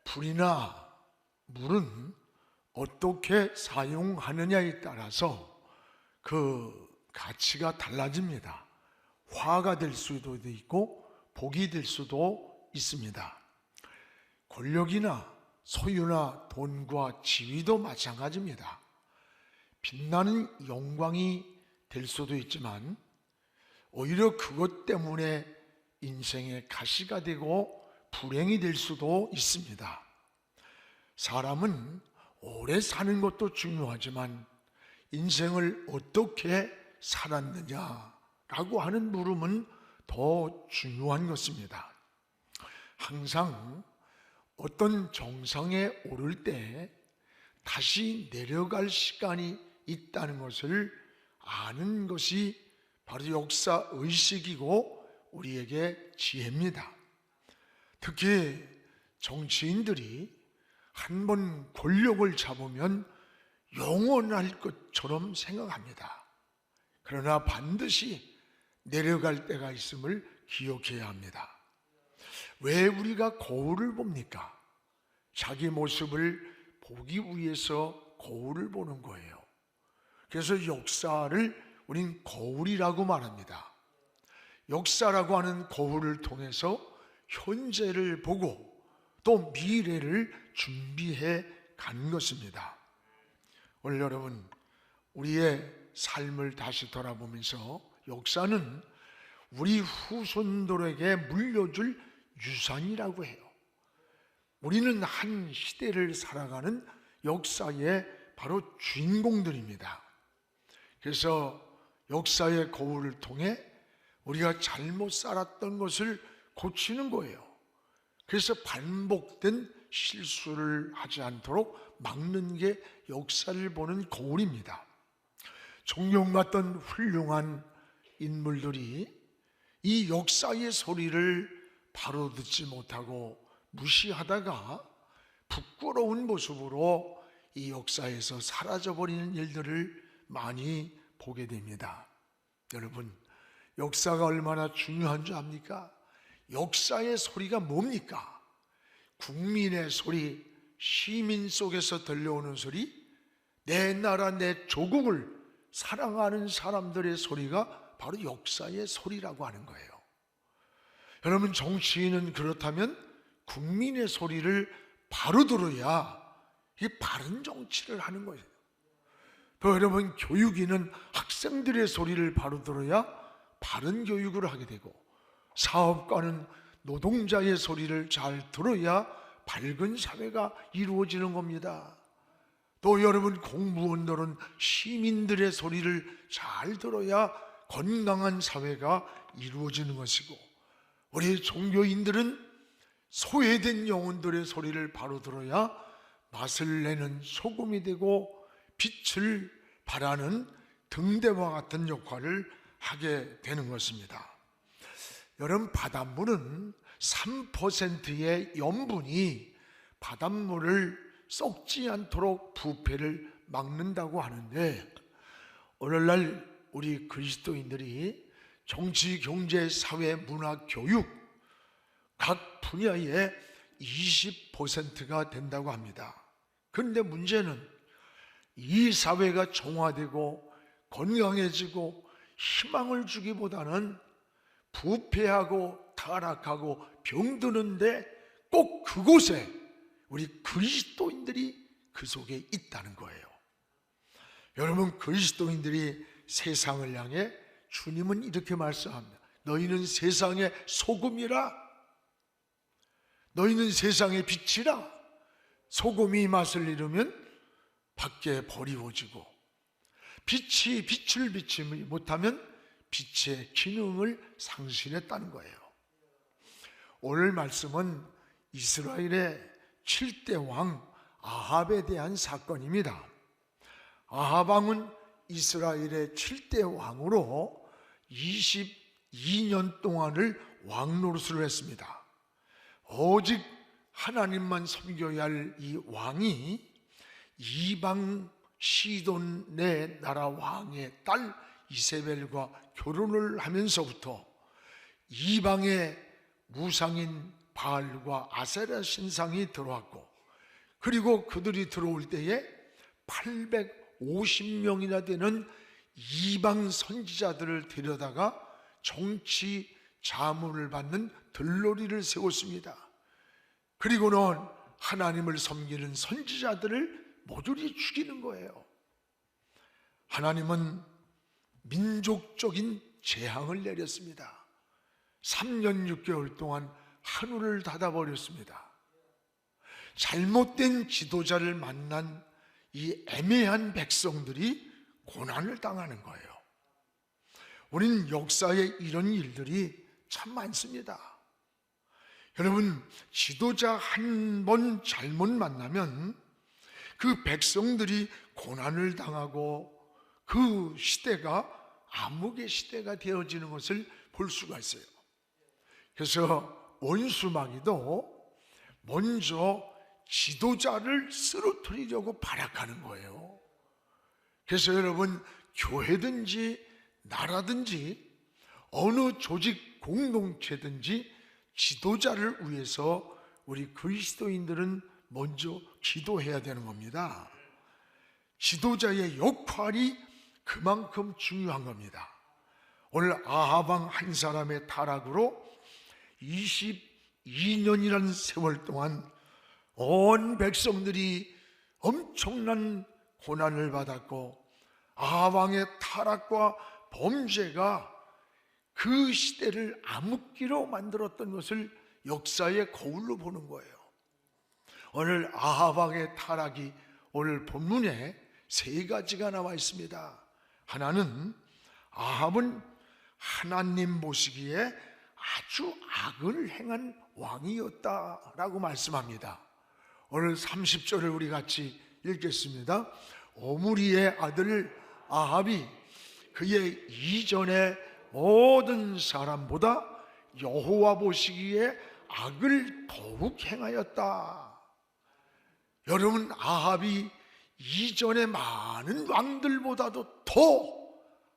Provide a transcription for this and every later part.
불이나 물은 어떻게 사용하느냐에 따라서 그 가치가 달라집니다. 화가 될 수도 있고 복이 될 수도 있습니다. 권력이나 소유나 돈과 지위도 마찬가지입니다. 빛나는 영광이 될 수도 있지만 오히려 그것 때문에 인생의 가시가 되고 불행이 될 수도 있습니다. 사람은 오래 사는 것도 중요하지만 인생을 어떻게 살았느냐라고 하는 물음은 더 중요한 것입니다. 항상 어떤 정상에 오를 때 다시 내려갈 시간이 있다는 것을 아는 것이 바로 역사 의식이고 우리에게 지혜입니다. 특히 정치인들이 한번 권력을 잡으면 영원할 것처럼 생각합니다. 그러나 반드시 내려갈 때가 있음을 기억해야 합니다. 왜 우리가 거울을 봅니까? 자기 모습을 보기 위해서 거울을 보는 거예요. 그래서 역사를 우린 거울이라고 말합니다. 역사라고 하는 거울을 통해서 현재를 보고 또 미래를 준비해 간 것입니다. 오늘 여러분, 우리의 삶을 다시 돌아보면서 역사는 우리 후손들에게 물려줄 유산이라고 해요. 우리는 한 시대를 살아가는 역사의 바로 주인공들입니다. 그래서 역사의 거울을 통해 우리가 잘못 살았던 것을 고치는 거예요. 그래서 반복된 실수를 하지 않도록 막는 게 역사를 보는 거울입니다. 존경받던 훌륭한 인물들이 이 역사의 소리를 바로 듣지 못하고 무시하다가 부끄러운 모습으로 이 역사에서 사라져버리는 일들을 많이 보게 됩니다. 여러분, 역사가 얼마나 중요한 줄 압니까? 역사의 소리가 뭡니까? 국민의 소리, 시민 속에서 들려오는 소리, 내 나라, 내 조국을 사랑하는 사람들의 소리가 바로 역사의 소리라고 하는 거예요. 여러분, 정치인은 그렇다면 국민의 소리를 바로 들어야 이 바른 정치를 하는 거예요. 또 여러분, 교육인은 학생들의 소리를 바로 들어야 바른 교육을 하게 되고, 사업가는 노동자의 소리를 잘 들어야 밝은 사회가 이루어지는 겁니다. 또 여러분, 공무원들은 시민들의 소리를 잘 들어야 건강한 사회가 이루어지는 것이고, 우리 종교인들은 소외된 영혼들의 소리를 바로 들어야 맛을 내는 소금이 되고 빛을 발하는 등대와 같은 역할을 하게 되는 것입니다. 여러분, 바닷물은 3%의 염분이 바닷물을 썩지 않도록 부패를 막는다고 하는데, 오늘날 우리 그리스도인들이 정치, 경제, 사회, 문화, 교육 각 분야에 20%가 된다고 합니다. 그런데 문제는 이 사회가 정화되고 건강해지고 희망을 주기보다는 부패하고 타락하고 병드는데 꼭 그곳에 우리 그리스도인들이 그 속에 있다는 거예요. 여러분, 그리스도인들이 세상을 향해 주님은 이렇게 말씀합니다. 너희는 세상의 소금이라, 너희는 세상의 빛이라. 소금이 맛을 잃으면 밖에 버리워지고, 빛이 빛을 비치지 못하면 빛의 기능을 상실했다는 거예요. 오늘 말씀은 이스라엘의 7대 왕 아합에 대한 사건입니다. 아합 왕은 이스라엘의 7대 왕으로 22년 동안을 왕노릇을 했습니다. 오직 하나님만 섬겨야 할 이 왕이 이방 시돈의 나라 왕의 딸 이세벨과 결혼을 하면서부터 이방의 무상인 바알과 아세라 신상이 들어왔고, 그리고 그들이 들어올 때에 850명이나 되는 이방 선지자들을 데려다가 정치 자문을 받는 들러리를 세웠습니다. 그리고는 하나님을 섬기는 선지자들을 모조리 죽이는 거예요. 하나님은 민족적인 재앙을 내렸습니다. 3년 6개월 동안 하늘을 닫아버렸습니다. 잘못된 지도자를 만난 이 애매한 백성들이 고난을 당하는 거예요. 우리는 역사에 이런 일들이 참 많습니다. 여러분, 지도자 한 번 잘못 만나면 그 백성들이 고난을 당하고 그 시대가 암흑의 시대가 되어지는 것을 볼 수가 있어요. 그래서 원수마귀도 먼저 지도자를 쓰러뜨리려고 발악하는 거예요. 그래서 여러분, 교회든지 나라든지 어느 조직 공동체든지 지도자를 위해서 우리 그리스도인들은 먼저 기도해야 되는 겁니다. 지도자의 역할이 그만큼 중요한 겁니다. 오늘 아합 왕 한 사람의 타락으로 22년이라는 세월 동안 온 백성들이 엄청난 고난을 받았고, 아합 왕의 타락과 범죄가 그 시대를 암흑기로 만들었던 것을 역사의 거울로 보는 거예요. 오늘 아합 왕의 타락이 오늘 본문에 세 가지가 나와 있습니다. 하나는 아합은 하나님 보시기에 아주 악을 행한 왕이었다라고 말씀합니다. 오늘 30절을 우리 같이 읽겠습니다. 오므리의 아들 아합이 그의 이전의 모든 사람보다 여호와 보시기에 악을 더욱 행하였다. 여러분, 아합이 이전의 많은 왕들보다도 더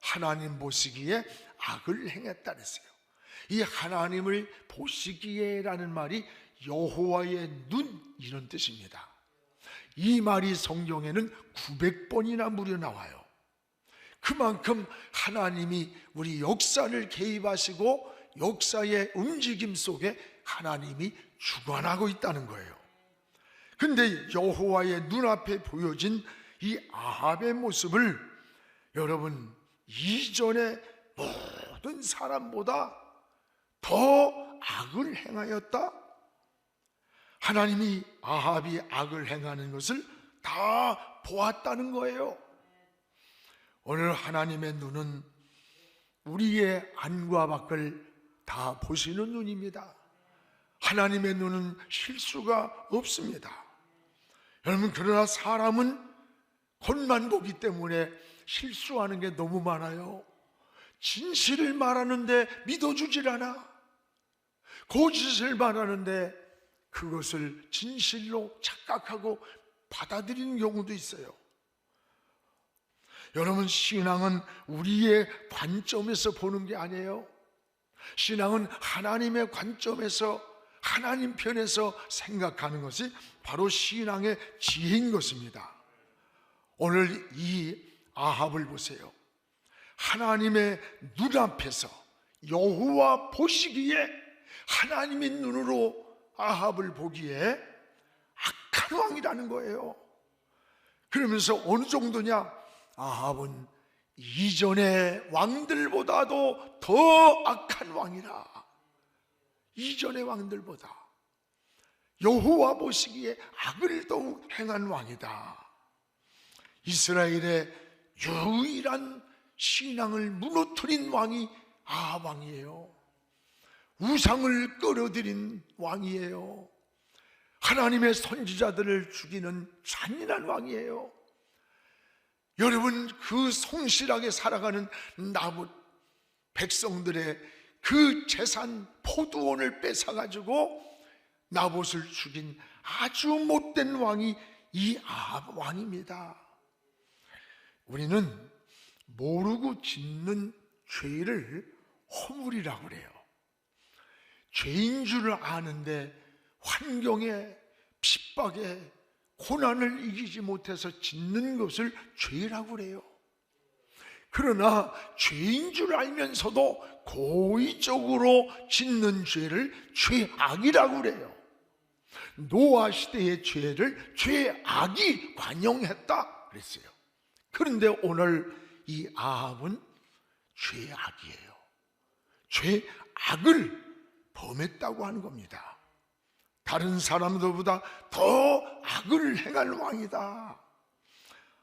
하나님 보시기에 악을 행했다 그랬어요. 이 하나님을 보시기에라는 말이 여호와의 눈, 이런 뜻입니다. 이 말이 성경에는 900번이나 무려 나와요. 그만큼 하나님이 우리 역사를 개입하시고 역사의 움직임 속에 하나님이 주관하고 있다는 거예요. 근데 여호와의 눈앞에 보여진 이 아합의 모습을 여러분, 이전의 모든 사람보다 더 악을 행하였다? 하나님이 아합이 악을 행하는 것을 다 보았다는 거예요. 오늘 하나님의 눈은 우리의 안과 밖을 다 보시는 눈입니다. 하나님의 눈은 실수가 없습니다. 여러분, 그러나 사람은 겉만 보기 때문에 실수하는 게 너무 많아요. 진실을 말하는데 믿어주질 않아. 거짓을 말하는데 그것을 진실로 착각하고 받아들이는 경우도 있어요. 여러분, 신앙은 우리의 관점에서 보는 게 아니에요. 신앙은 하나님의 관점에서, 하나님 편에서 생각하는 것이 바로 신앙의 지혜인 것입니다. 오늘 이 아합을 보세요. 하나님의 눈앞에서 여호와 보시기에, 하나님의 눈으로 아합을 보기에 악한 왕이라는 거예요. 그러면서 어느 정도냐? 아합은 이전의 왕들보다도 더 악한 왕이라. 이전의 왕들보다 여호와 보시기에 악을 더욱 행한 왕이다. 이스라엘의 유일한 신앙을 무너뜨린 왕이 아합 왕이에요. 우상을 끌어들인 왕이에요. 하나님의 선지자들을 죽이는 잔인한 왕이에요. 여러분, 그 성실하게 살아가는 나봇 백성들의 그 재산 포도원을 뺏어가지고 나봇을 죽인 아주 못된 왕이 이 아합 왕입니다. 우리는 모르고 짓는 죄를 허물이라고 그래요. 죄인 줄을 아는데 환경에, 핍박에, 고난을 이기지 못해서 짓는 것을 죄라고 그래요. 그러나 죄인 줄 알면서도 고의적으로 짓는 죄를 죄악이라고 그래요. 노아 시대의 죄를 죄악이 관용했다 그랬어요. 그런데 오늘 이 아합은 죄악이에요. 죄악을 범했다고 하는 겁니다. 다른 사람들보다 더 악을 행할 왕이다.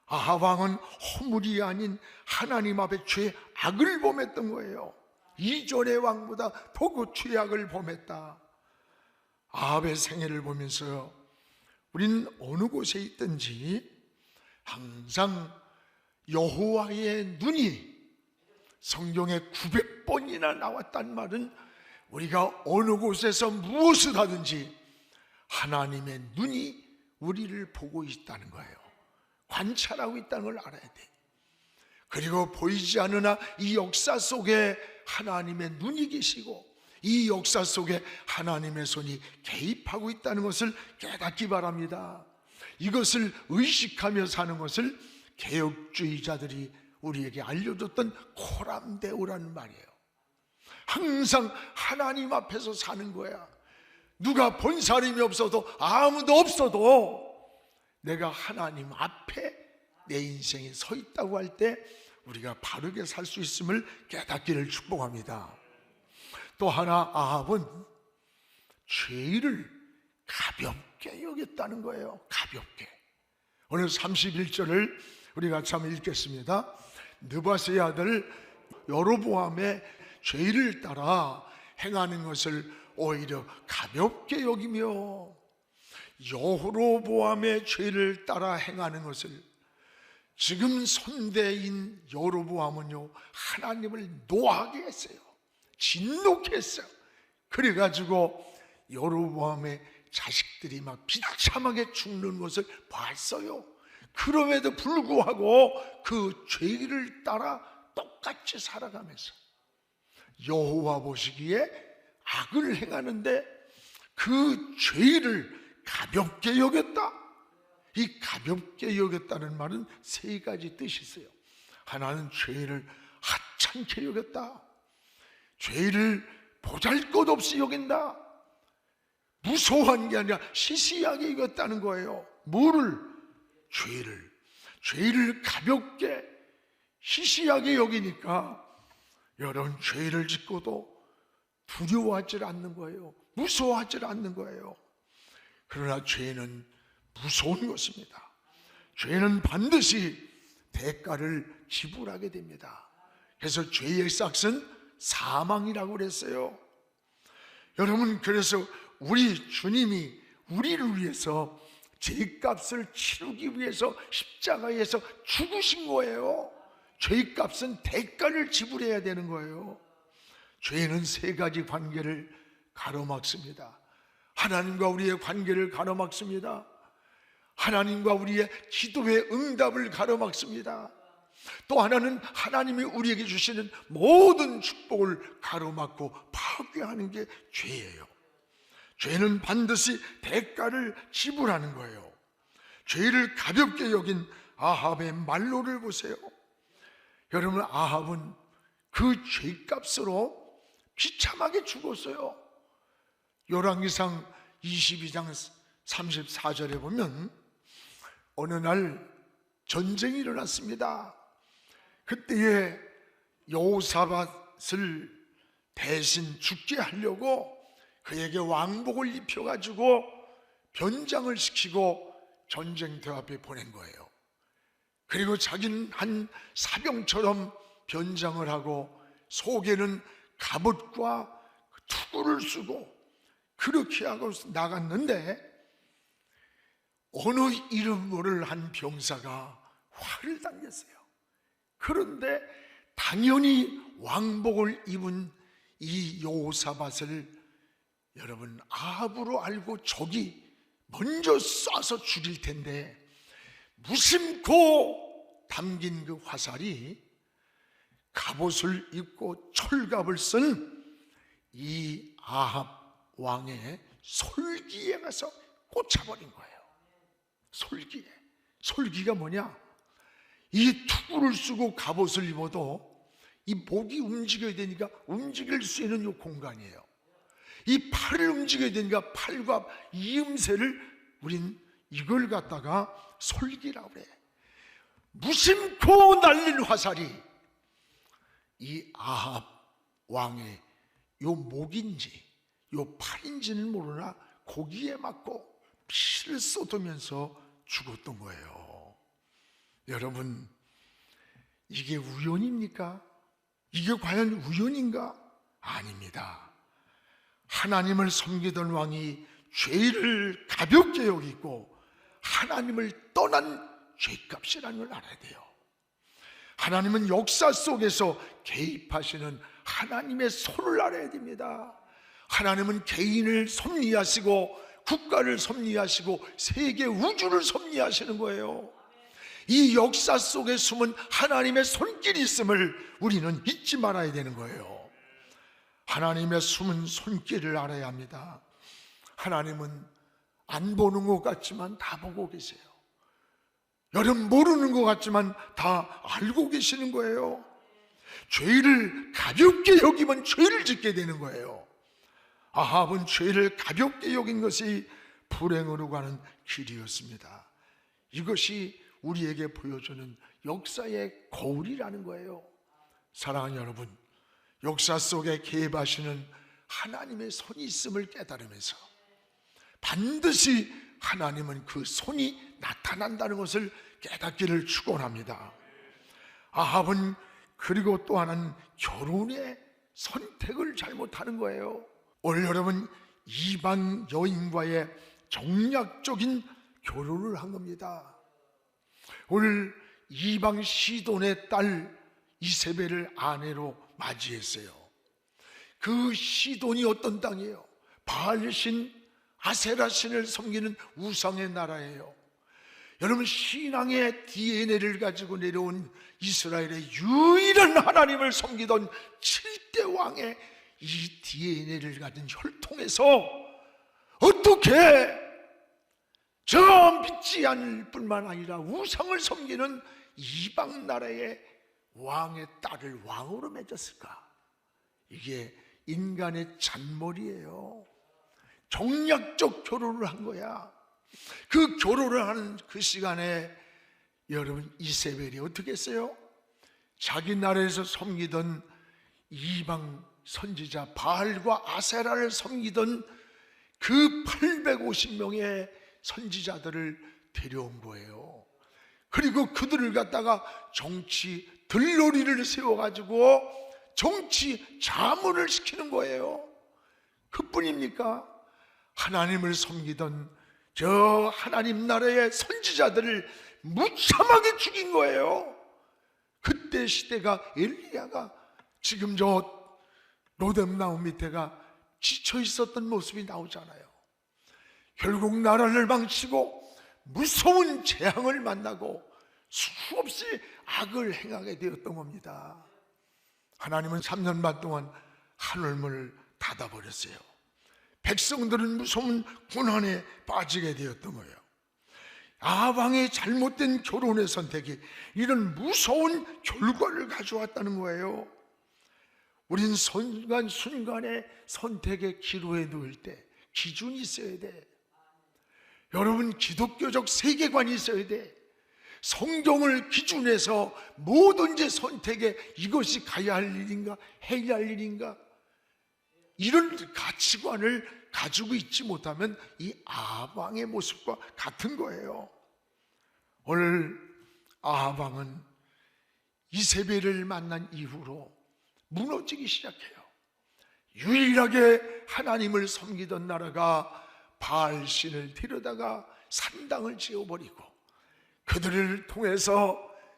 아합 왕은 허물이 아닌 하나님 앞에 죄악을 범했던 거예요. 이전의 왕보다 더 죄악을 범했다. 아합의 생애를 보면서 우리는 어느 곳에 있든지 항상 여호와의 눈이 성경에 900번이나 나왔단 말은 우리가 어느 곳에서 무엇을 하든지 하나님의 눈이 우리를 보고 있다는 거예요. 관찰하고 있다는 걸 알아야 돼. 그리고 보이지 않으나 이 역사 속에 하나님의 눈이 계시고 이 역사 속에 하나님의 손이 개입하고 있다는 것을 깨닫기 바랍니다. 이것을 의식하며 사는 것을 개혁주의자들이 우리에게 알려줬던 코람데오라는 말이에요. 항상 하나님 앞에서 사는 거야. 누가 본 사람이 없어도 아무도 없어도 내가 하나님 앞에 내 인생에 서 있다고 할 때 우리가 바르게 살 수 있음을 깨닫기를 축복합니다. 또 하나 아합은 죄를 가볍게 여겼다는 거예요. 가볍게. 오늘 31절을 우리 같이 한번 읽겠습니다. 느바스의 아들 여로보암의 죄를 따라 행하는 것을 오히려 가볍게 여기며 여로보암의 죄를 따라 행하는 것을, 지금 선대인 여로보암은요 하나님을 노하게 했어요. 진노케 했어요. 그래가지고 여로보암의 자식들이 막 비참하게 죽는 것을 봤어요. 그럼에도 불구하고 그 죄를 따라 똑같이 살아가면서 여호와 보시기에 악을 행하는데 그 죄를 가볍게 여겼다. 이 가볍게 여겼다는 말은 세 가지 뜻이 있어요. 하나는 죄를 하찮게 여겼다. 죄를 보잘것없이 여긴다. 무서워한 게 아니라 시시하게 여겼다는 거예요. 뭐를? 죄를 가볍게 시시하게 여기니까 여러분 죄를 짓고도 두려워하지 않는 거예요. 무서워하지 않는 거예요. 그러나 죄는 무서운 것입니다. 죄는 반드시 대가를 지불하게 됩니다. 그래서 죄의 삭은 사망이라고 그랬어요. 여러분, 그래서 우리 주님이 우리를 위해서 죄값을 치르기 위해서 십자가에서 죽으신 거예요. 죄값은 대가를 지불해야 되는 거예요. 죄는 세 가지 관계를 가로막습니다. 하나님과 우리의 관계를 가로막습니다. 하나님과 우리의 기도의 응답을 가로막습니다. 또 하나는 하나님이 우리에게 주시는 모든 축복을 가로막고 파괴하는 게 죄예요. 죄는 반드시 대가를 지불하는 거예요. 죄를 가볍게 여긴 아합의 말로를 보세요. 여러분, 아합은 그 죄값으로 비참하게 죽었어요. 열왕기상 22장 34절에 보면 어느 날 전쟁이 일어났습니다. 그때에 여호사밧을 대신 죽게 하려고 그에게 왕복을 입혀가지고 변장을 시키고 전쟁터 앞에 보낸 거예요. 그리고 자기는 한 사병처럼 변장을 하고 속에는 갑옷과 투구를 쓰고 그렇게 하고 나갔는데 어느 이름 모를 한 병사가 화를 당겼어요. 그런데 당연히 왕복을 입은 이 여호사밧을 여러분 아합으로 알고 적이 먼저 쏴서 죽일 텐데 무심코 담긴 그 화살이 갑옷을 입고 철갑을 쓴 이 아합 왕의 솔기에 가서 꽂혀버린 거예요. 솔기에. 솔기가 뭐냐? 이 투구를 쓰고 갑옷을 입어도 이 목이 움직여야 되니까 움직일 수 있는 이 공간이에요. 이 팔을 움직여야 되니까 팔과 이음새를 우린 이걸 갖다가 솔기라고 그래. 무심코 날린 화살이 이 아합 왕의 요 목인지 요 팔인지는 모르나 고기에 맞고 피를 쏟으면서 죽었던 거예요. 여러분, 이게 우연입니까? 이게 과연 우연인가? 아닙니다. 하나님을 섬기던 왕이 죄를 가볍게 여기고 하나님을 떠난 죄값이라는 걸 알아야 돼요. 하나님은 역사 속에서 개입하시는 하나님의 손을 알아야 됩니다. 하나님은 개인을 섭리하시고 국가를 섭리하시고 세계 우주를 섭리하시는 거예요. 이 역사 속에 숨은 하나님의 손길이 있음을 우리는 잊지 말아야 되는 거예요. 하나님의 숨은 손길을 알아야 합니다. 하나님은 안 보는 것 같지만 다 보고 계세요. 여러분 모르는 것 같지만 다 알고 계시는 거예요. 죄를 가볍게 여기면 죄를 짓게 되는 거예요. 아합은 죄를 가볍게 여긴 것이 불행으로 가는 길이었습니다. 이것이 우리에게 보여주는 역사의 거울이라는 거예요. 사랑하는 여러분, 역사 속에 개입하시는 하나님의 손이 있음을 깨달으면서 반드시 하나님은 그 손이 나타난다는 것을 깨닫기를 축원합니다. 아합은 그리고 또 하나는 결혼의 선택을 잘못하는 거예요. 오늘 여러분 이방 여인과의 정략적인 결혼을 한 겁니다. 오늘 이방 시돈의 딸 이세벨을 아내로 맞이했어요. 그 시돈이 어떤 땅이에요? 바알신, 아세라신을 섬기는 우상의 나라예요. 여러분 신앙의 DNA를 가지고 내려온 이스라엘의 유일한 하나님을 섬기던 7대 왕의 이 DNA를 가진 혈통에서 어떻게 저 믿지 않을 뿐만 아니라 우상을 섬기는 이방 나라의 왕의 딸을 왕으로 맺었을까? 이게 인간의 잔머리예요. 정략적 결혼을 한 거야. 그 결혼을 하는 그 시간에 여러분 이세벨이 어떻게 했어요? 자기 나라에서 섬기던 이방 선지자 바알과 아세라를 섬기던 그 850명의 선지자들을 데려온 거예요. 그리고 그들을 갖다가 정치 들러리를 세워가지고 정치 자문을 시키는 거예요. 그뿐입니까? 하나님을 섬기던 저 하나님 나라의 선지자들을 무참하게 죽인 거예요. 그때 시대가 엘리야가 지금 저 로뎀나무 밑에가 지쳐 있었던 모습이 나오잖아요. 결국 나라를 망치고 무서운 재앙을 만나고 수없이 악을 행하게 되었던 겁니다. 하나님은 3년 반 동안 하늘문을 닫아버렸어요. 백성들은 무서운 고난에 빠지게 되었던 거예요. 아방의 잘못된 결혼의 선택이 이런 무서운 결과를 가져왔다는 거예요. 우린 순간순간의 선택의 기로에 놓일 때 기준이 있어야 돼. 여러분 기독교적 세계관이 있어야 돼. 성경을 기준해서 뭐든지 선택에 이것이 가야 할 일인가 해야 할 일인가 이런 가치관을 가지고 있지 못하면 이 아합 왕의 모습과 같은 거예요. 오늘 아합 왕은 이세벨을 만난 이후로 무너지기 시작해요. 유일하게 하나님을 섬기던 나라가 바알신을 데려다가 산당을 지어버리고 그들을 통해서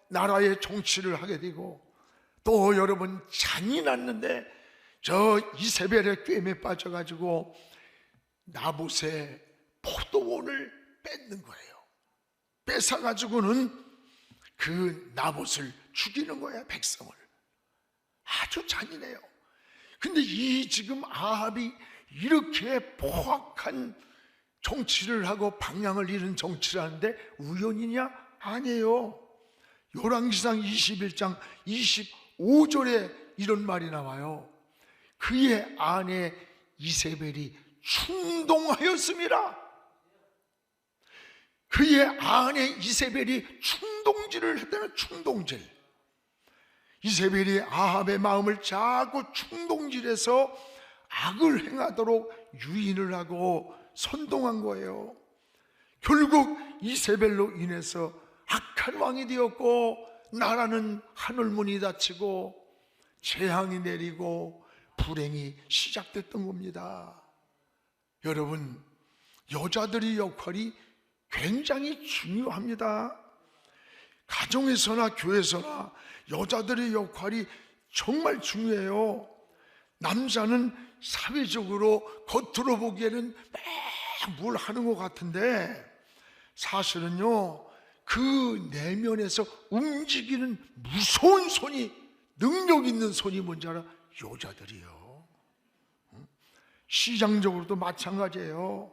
나라의 정치를 하게 되고 또 여러분 잔이 났는데 저 이세벨의 꿰매 빠져가지고 나봇의 포도원을 뺏는 거예요. 뺏어가지고는 그 나봇을 죽이는 거야, 백성을. 아주 잔인해요. 근데 이 지금 아합이 이렇게 포악한 정치를 하고 방향을 잃은 정치를 하는데 우연이냐? 아니에요. 열왕기상 21장 25절에 이런 말이 나와요. 그의 아내 이세벨이 충동하였습니다. 그의 아내 이세벨이 충동질을 했다는 충동질. 이세벨이 아합의 마음을 자꾸 충동질해서 악을 행하도록 유인을 하고 선동한 거예요. 결국 이세벨로 인해서 악한 왕이 되었고 나라는 하늘문이 닫히고 재앙이 내리고 불행이 시작됐던 겁니다. 여러분, 여자들의 역할이 굉장히 중요합니다. 가정에서나 교회에서나 여자들의 역할이 정말 중요해요. 남자는 사회적으로 겉으로 보기에는 뭘 하는 것 같은데 사실은요, 그 내면에서 움직이는 무서운 손이, 능력 있는 손이 뭔지 알아? 여자들이요. 시장적으로도 마찬가지예요.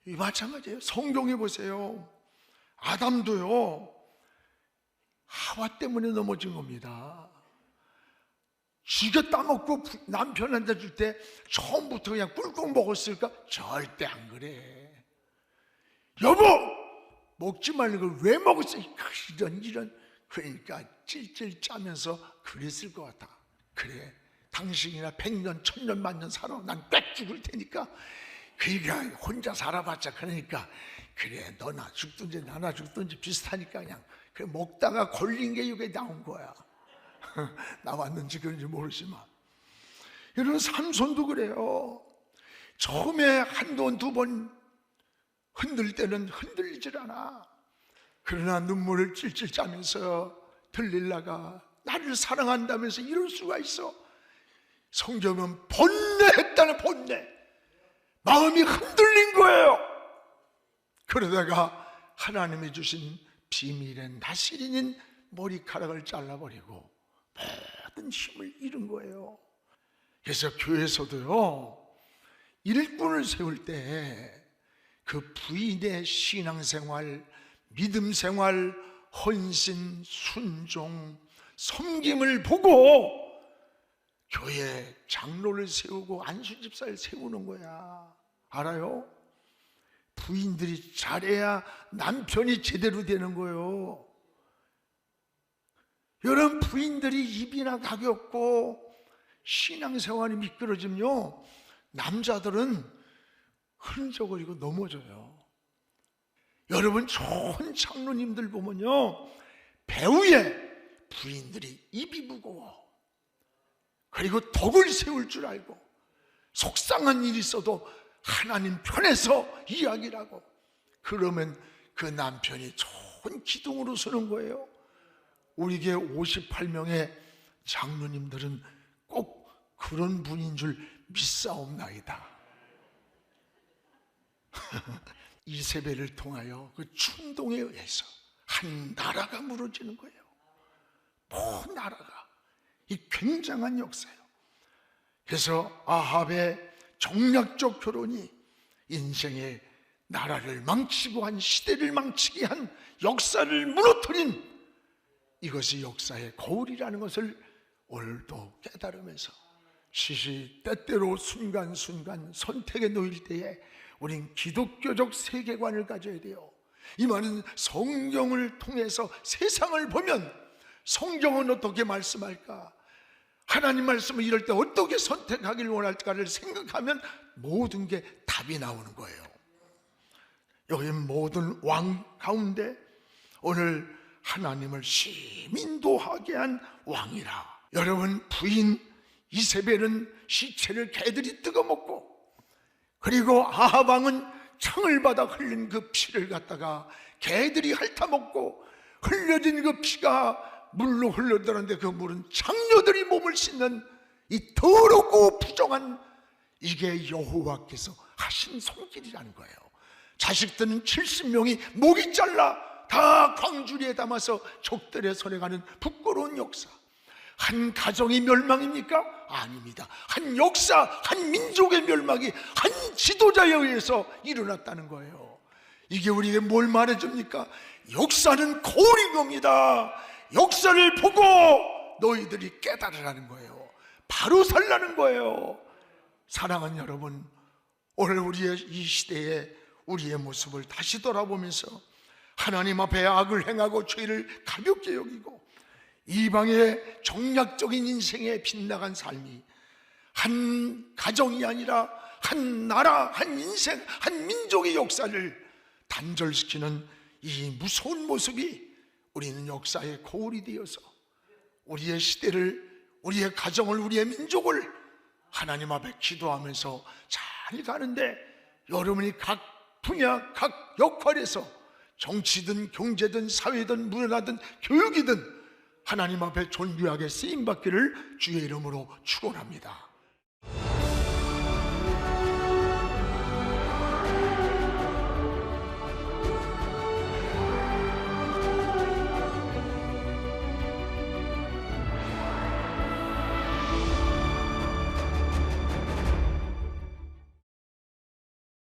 마찬가지예요. 성경에 보세요. 아담도요, 하와 때문에 넘어진 겁니다. 쥐가 따먹고 남편한테 줄 때 처음부터 그냥 꿀꺽 먹었을까? 절대 안 그래. 여보! 먹지 말는 걸 왜 먹었어? 이런. 그러니까 찔찔 짜면서 그랬을 것 같아. 그래, 당신이나 100년, 1000년, 만년 살아. 난 빽 죽을 테니까. 그러니까 혼자 살아봤자 그러니까 그래, 너나 죽든지 나나 죽든지 비슷하니까 그냥 그래 먹다가 걸린 게 이게 나온 거야. 나왔는지 그런지 모르지만 이런 삼손도 그래요. 처음에 한번 두 번 흔들 때는 흔들리질 않아. 그러나 눈물을 찔찔 짜면서 들릴라가 나를 사랑한다면서 이럴 수가 있어. 성경은 번뇌했다는 번뇌. 마음이 흔들린 거예요. 그러다가 하나님이 주신 비밀의 나시린인 머리카락을 잘라버리고 모든 힘을 잃은 거예요. 그래서 교회에서도요, 일꾼을 세울 때 그 부인의 신앙생활, 믿음생활, 헌신, 순종, 섬김을 보고 교회 장로를 세우고 안수집사를 세우는 거야. 알아요? 부인들이 잘해야 남편이 제대로 되는 거예요. 여러분, 부인들이 입이나 가볍고 신앙생활이 미끄러지면요, 남자들은 흔적거리고 넘어져요. 여러분, 좋은 장로님들 보면요, 배우의 부인들이 입이 무거워. 그리고 덕을 세울 줄 알고 속상한 일이 있어도 하나님 편에서 이야기를 하고, 그러면 그 남편이 좋은 기둥으로 서는 거예요. 우리 교회 58명의 장로님들은 꼭 그런 분인 줄 믿사옵나이다. 이세벨을 통하여 그 충동에 의해서 한 나라가 무너지는 거예요. 온 나라가. 이 굉장한 역사예요. 그래서 아합의 정략적 결혼이 인생의 나라를 망치고 한, 시대를 망치게 한, 역사를 무너뜨린, 이것이 역사의 거울이라는 것을 오늘도 깨달으면서 시시때때로 순간순간 선택에 놓일 때에 우린 기독교적 세계관을 가져야 돼요. 이 말은 성경을 통해서 세상을 보면 성경은 어떻게 말씀할까? 하나님 말씀을 이럴 때 어떻게 선택하길 원할까를 생각하면 모든 게 답이 나오는 거예요. 여기 모든 왕 가운데 오늘 하나님을 시민도하게 한 왕이라. 여러분, 부인 이세벨은 시체를 개들이 뜯어먹고, 그리고 아합 왕은 창을 받아 흘린 그 피를 갖다가 개들이 핥아먹고, 흘려진 그 피가 물로 흘러들었는데 그 물은 장녀들이 몸을 씻는 이 더럽고 부정한, 이게 여호와께서 하신 손길이라는 거예요. 자식들은 70명이 목이 잘라 다 광주리에 담아서 적들의 손에 가는 부끄러운 역사. 한 가정의 멸망입니까? 아닙니다. 한 역사, 한 민족의 멸망이 한 지도자에 의해서 일어났다는 거예요. 이게 우리에게 뭘 말해줍니까? 역사는 거울인 겁니다. 역사를 보고 너희들이 깨달으라는 거예요. 바로 살라는 거예요. 사랑하는 여러분, 오늘 우리의 이 시대에 우리의 모습을 다시 돌아보면서 하나님 앞에 악을 행하고 죄를 가볍게 여기고 이방의 정략적인 인생에 빗나간 삶이 한 가정이 아니라 한 나라, 한 인생, 한 민족의 역사를 단절시키는 이 무서운 모습이 우리는 역사의 거울이 되어서 우리의 시대를, 우리의 가정을, 우리의 민족을 하나님 앞에 기도하면서 잘 가는데, 여러분이 각 분야, 각 역할에서 정치든 경제든 사회든 문화든 교육이든 하나님 앞에 존귀하게 쓰임받기를 주의 이름으로 축원합니다.